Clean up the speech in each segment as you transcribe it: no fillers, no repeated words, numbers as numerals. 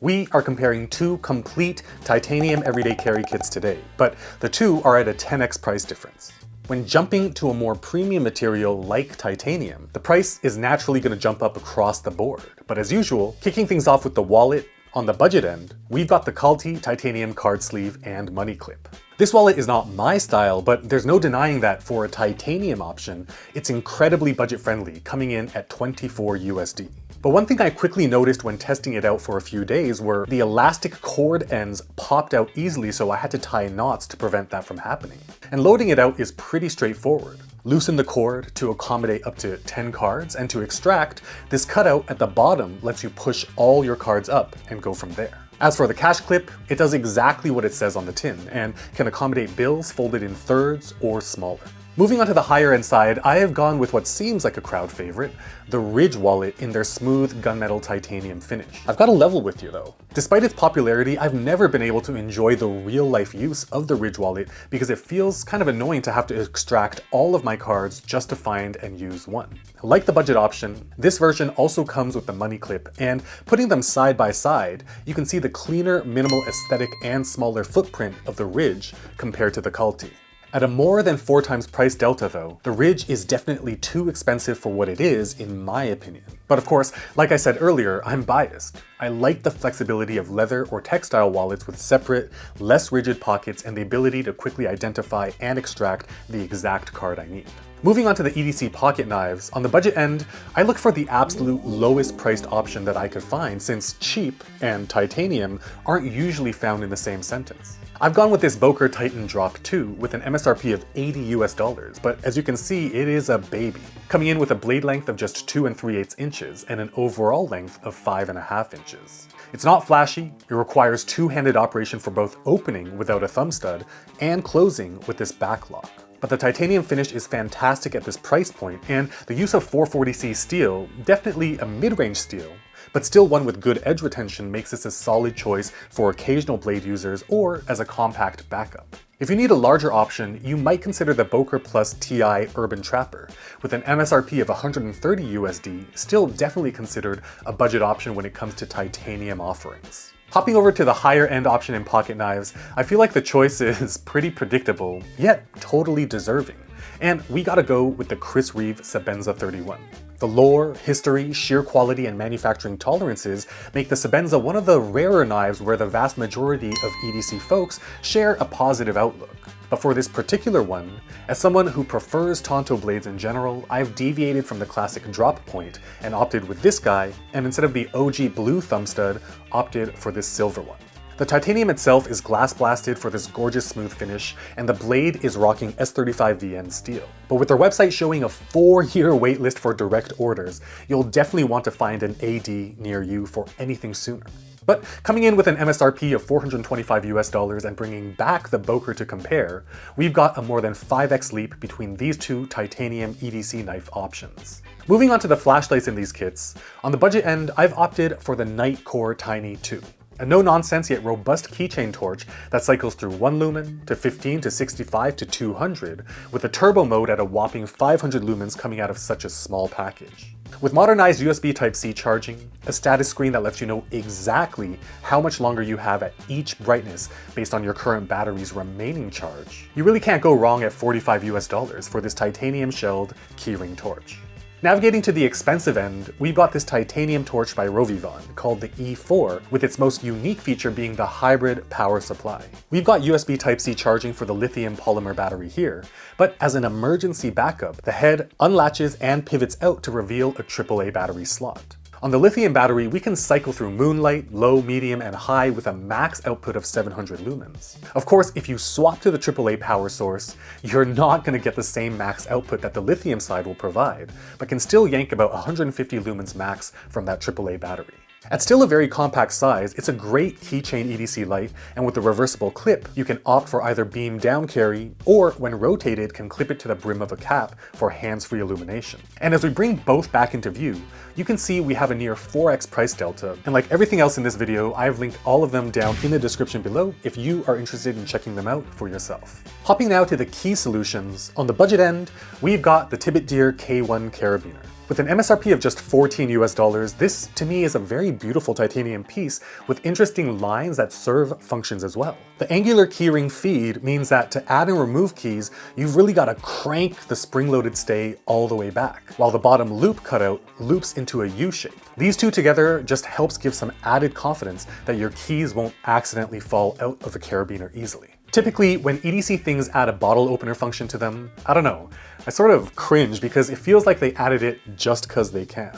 We are comparing two complete titanium everyday carry kits today, but the two are at a 10x price difference. When jumping to a more premium material like titanium, the price is naturally going to jump up across the board. But as usual, kicking things off with the wallet, on the budget end, we've got the COMPLETE titanium card sleeve and money clip. This wallet is not my style, but there's no denying that for a titanium option, it's incredibly budget friendly, coming in at 24 USD. But one thing I quickly noticed when testing it out for a few days were the elastic cord ends popped out easily, so I had to tie knots to prevent that from happening. And loading it out is pretty straightforward. Loosen the cord to accommodate up to 10 cards, and to extract, this cutout at the bottom lets you push all your cards up and go from there. As for the cash clip, it does exactly what it says on the tin and can accommodate bills folded in thirds or smaller. Moving on to the higher end side, I have gone with what seems like a crowd favorite, the Ridge wallet in their smooth gunmetal titanium finish. I've got a level with you though. Despite its popularity, I've never been able to enjoy the real life use of the Ridge wallet because it feels kind of annoying to have to extract all of my cards just to find and use one. Like the budget option, this version also comes with the money clip, and putting them side by side, you can see the cleaner, minimal aesthetic and smaller footprint of the Ridge compared to the COMPLETE. At a more than 4 times price delta though, the Ridge is definitely too expensive for what it is in my opinion. But of course, like I said earlier, I'm biased. I like the flexibility of leather or textile wallets with separate, less rigid pockets and the ability to quickly identify and extract the exact card I need. Moving on to the EDC pocket knives, on the budget end, I look for the absolute lowest priced option that I could find since cheap and titanium aren't usually found in the same sentence. I've gone with this Boker Titan Drop 2 with an MSRP of $80 US, but as you can see, it is a baby. Coming in with a blade length of just 2 3/8 inches and an overall length of 5.5 inches. It's not flashy, it requires two-handed operation for both opening without a thumb stud and closing with this back lock. But the titanium finish is fantastic at this price point, and the use of 440C steel, definitely a mid-range steel, but still one with good edge retention, makes this a solid choice for occasional blade users or as a compact backup. If you need a larger option, you might consider the Boker Plus TI Urban Trapper. With an MSRP of 130 USD, still definitely considered a budget option when it comes to titanium offerings. Hopping over to the higher end option in pocket knives, I feel like the choice is pretty predictable, yet totally deserving. And we gotta go with the Chris Reeve Sebenza 31. The lore, history, sheer quality, and manufacturing tolerances make the Sebenza one of the rarer knives where the vast majority of EDC folks share a positive outlook. But for this particular one, as someone who prefers Tonto blades in general, I've deviated from the classic drop point and opted with this guy, and instead of the OG blue thumb stud, opted for this silver one. The titanium itself is glass blasted for this gorgeous smooth finish, and the blade is rocking S35VN steel. But with their website showing a 4-year waitlist for direct orders, you'll definitely want to find an AD near you for anything sooner. But coming in with an MSRP of $425 US and bringing back the Boker to compare, we've got a more than 5x leap between these two titanium EDC knife options. Moving on to the flashlights in these kits, on the budget end, I've opted for the Nightcore Tiny 2. A no-nonsense yet robust keychain torch that cycles through 1 lumen, to 15, to 65, to 200, with a turbo mode at a whopping 500 lumens coming out of such a small package. With modernized USB Type-C charging, a status screen that lets you know exactly how much longer you have at each brightness based on your current battery's remaining charge, you really can't go wrong at $45 US for this titanium shelled keyring torch. Navigating to the expensive end, we've got this titanium torch by Rovivon called the E4, with its most unique feature being the hybrid power supply. We've got USB Type-C charging for the lithium polymer battery here, but as an emergency backup, the head unlatches and pivots out to reveal a AAA battery slot. On the lithium battery, we can cycle through moonlight, low, medium, and high with a max output of 700 lumens. Of course, if you swap to the AAA power source, you're not going to get the same max output that the lithium side will provide, but can still yank about 150 lumens max from that AAA battery. At still a very compact size, it's a great keychain EDC light, and with the reversible clip, you can opt for either beam down carry, or when rotated can clip it to the brim of a cap for hands-free illumination. And as we bring both back into view, you can see we have a near 4x price delta, and like everything else in this video, I've linked all of them down in the description below if you are interested in checking them out for yourself. Hopping now to the key solutions, on the budget end, we've got the Tibet Deer K1 Carabiner. With an MSRP of just 14 US dollars, this to me is a very beautiful titanium piece with interesting lines that serve functions as well. The angular keyring feed means that to add and remove keys, you've really got to crank the spring-loaded stay all the way back, while the bottom loop cutout loops into a U shape. These two together just helps give some added confidence that your keys won't accidentally fall out of the carabiner easily. Typically, when EDC things add a bottle opener function to them, I don't know, I sort of cringe because it feels like they added it just cause they can.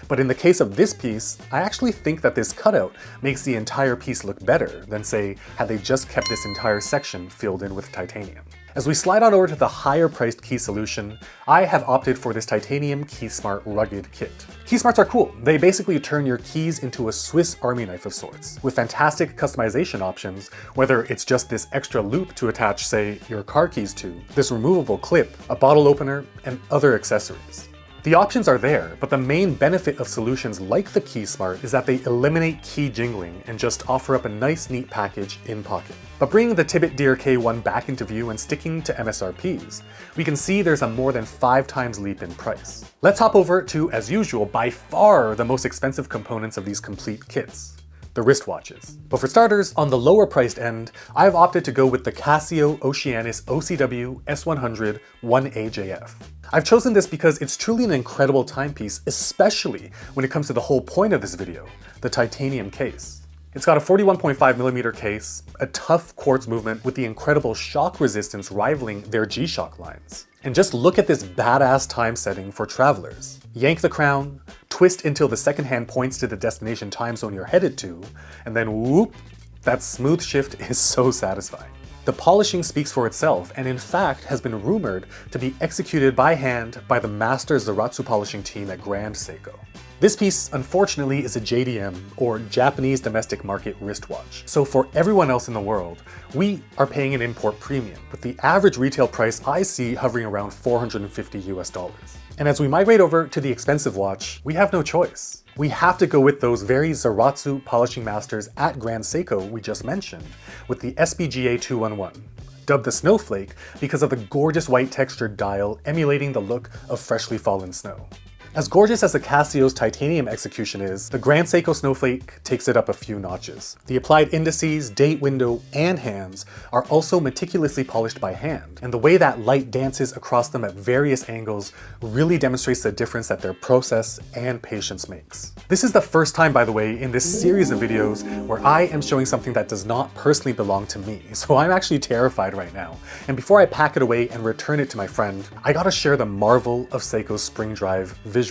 But in the case of this piece, I actually think that this cutout makes the entire piece look better than, say, had they just kept this entire section filled in with titanium. As we slide on over to the higher priced Key Solution, I have opted for this titanium KeySmart rugged kit. KeySmarts are cool. They basically turn your keys into a Swiss Army knife of sorts, with fantastic customization options, whether it's just this extra loop to attach, say, your car keys to, this removable clip, a bottle opener, and other accessories. The options are there, but the main benefit of solutions like the KeySmart is that they eliminate key jingling and just offer up a nice neat package in pocket. But bringing the Tibet DRK1 back into view and sticking to MSRPs, we can see there's a more than 5 times leap in price. Let's hop over to, as usual, by far the most expensive components of these complete kits: the wristwatches. But for starters, on the lower priced end, I've opted to go with the Casio Oceanis OCW S100 1AJF. I've chosen this because it's truly an incredible timepiece, especially when it comes to the whole point of this video, the titanium case. It's got a 41.5mm case, a tough quartz movement with the incredible shock resistance rivaling their G-Shock lines. And just look at this badass time setting for travelers. Yank the crown, twist until the second hand points to the destination time zone you're headed to, and then whoop, that smooth shift is so satisfying. The polishing speaks for itself, and in fact has been rumored to be executed by hand by the master Zaratsu polishing team at Grand Seiko. This piece, unfortunately, is a JDM, or Japanese Domestic Market wristwatch. So for everyone else in the world, we are paying an import premium, with the average retail price I see hovering around 450 US dollars. And as we migrate over to the expensive watch, we have no choice. We have to go with those very Zaratsu polishing masters at Grand Seiko we just mentioned, with the SBGA 211, dubbed the Snowflake because of the gorgeous white textured dial emulating the look of freshly fallen snow. As gorgeous as the Casio's titanium execution is, the Grand Seiko Snowflake takes it up a few notches. The applied indices, date window, and hands are also meticulously polished by hand, and the way that light dances across them at various angles really demonstrates the difference that their process and patience makes. This is the first time, by the way, in this series of videos where I am showing something that does not personally belong to me, so I'm actually terrified right now. And before I pack it away and return it to my friend, I gotta share the marvel of Seiko's spring drive visually.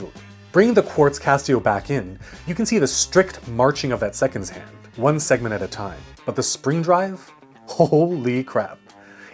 Bringing the quartz Casio back in, you can see the strict marching of that seconds hand, one segment at a time. But the spring drive? Holy crap.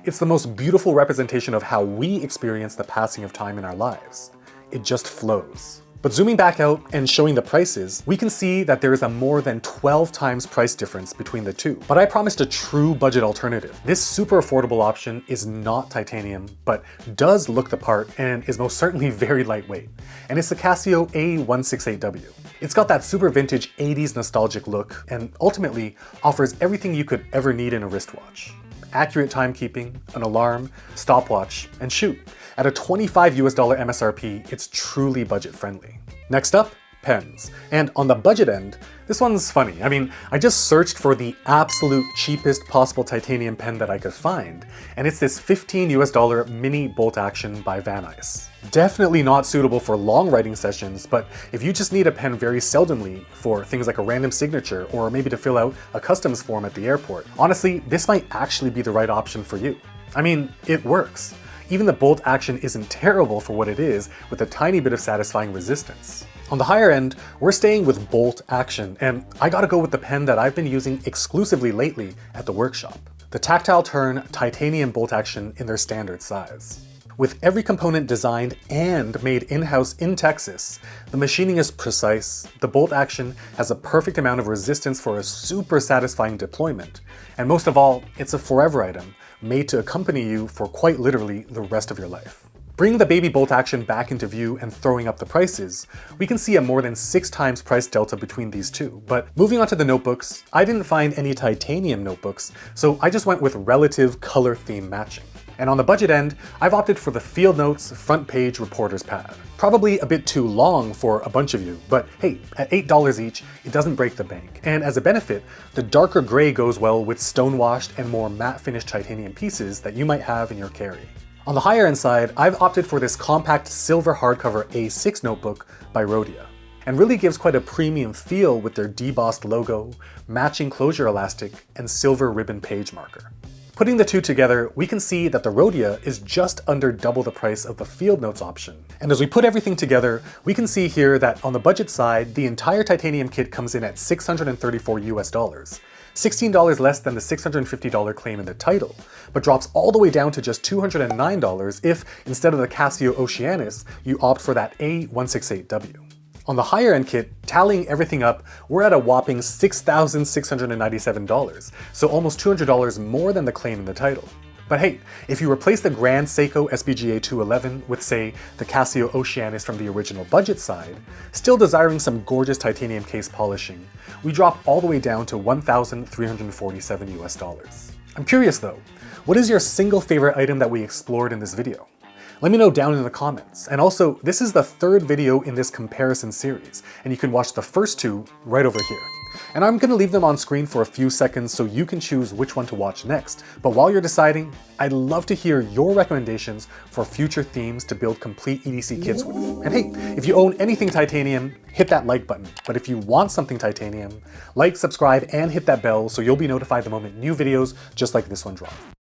It's the most beautiful representation of how we experience the passing of time in our lives. It just flows. But zooming back out and showing the prices, we can see that there is a more than 12 times price difference between the two. But I promised a true budget alternative. This super affordable option is not titanium, but does look the part and is most certainly very lightweight. And it's the Casio A168W. It's got that super vintage 80s nostalgic look and ultimately offers everything you could ever need in a wristwatch. Accurate timekeeping, an alarm, stopwatch, and shoot. At a 25 US dollar MSRP, it's truly budget friendly. Next up, pens. And on the budget end, this one's funny. I mean, I just searched for the absolute cheapest possible titanium pen that I could find, and it's this 15 US dollar mini bolt action by Van Ice. Definitely not suitable for long writing sessions, but if you just need a pen very seldomly for things like a random signature or maybe to fill out a customs form at the airport, honestly, this might actually be the right option for you. I mean, it works. Even the bolt action isn't terrible for what it is, with a tiny bit of satisfying resistance. On the higher end, we're staying with bolt action, and I gotta go with the pen that I've been using exclusively lately at the workshop. The Tactile Turn titanium bolt action in their standard size. With every component designed and made in-house in Texas, the machining is precise, the bolt action has a perfect amount of resistance for a super satisfying deployment, and most of all, it's a forever item, made to accompany you for quite literally the rest of your life. Bringing the baby bolt action back into view and throwing up the prices, we can see a more than 6 times price delta between these two. But moving on to the notebooks, I didn't find any titanium notebooks, so I just went with relative color theme matching. And on the budget end, I've opted for the Field Notes front page reporter's pad. Probably a bit too long for a bunch of you, but hey, at $8 each, it doesn't break the bank. And as a benefit, the darker gray goes well with stone-washed and more matte finished titanium pieces that you might have in your carry. On the higher end side, I've opted for this compact silver hardcover A6 notebook by Rhodia, and really gives quite a premium feel with their debossed logo, matching closure elastic, and silver ribbon page marker. Putting the two together, we can see that the Rhodia is just under double the price of the Field Notes option. And as we put everything together, we can see here that on the budget side, the entire titanium kit comes in at $634 US, $16 less than the $650 claim in the title, but drops all the way down to just $209 if, instead of the Casio Oceanus, you opt for that A168W. On the higher end kit, tallying everything up, we're at a whopping $6,697, so almost $200 more than the claim in the title. But hey, if you replace the Grand Seiko SBGA 211 with, say, the Casio Oceanus from the original budget side, still desiring some gorgeous titanium case polishing, we drop all the way down to $1,347 US. I'm curious though, what is your single favorite item that we explored in this video? Let me know down in the comments. And also, this is the third video in this comparison series, and you can watch the first two right over here. And I'm gonna leave them on screen for a few seconds so you can choose which one to watch next. But while you're deciding, I'd love to hear your recommendations for future themes to build complete EDC kits with. And hey, if you own anything titanium, hit that like button. But if you want something titanium, like, subscribe, and hit that bell so you'll be notified the moment new videos just like this one drop.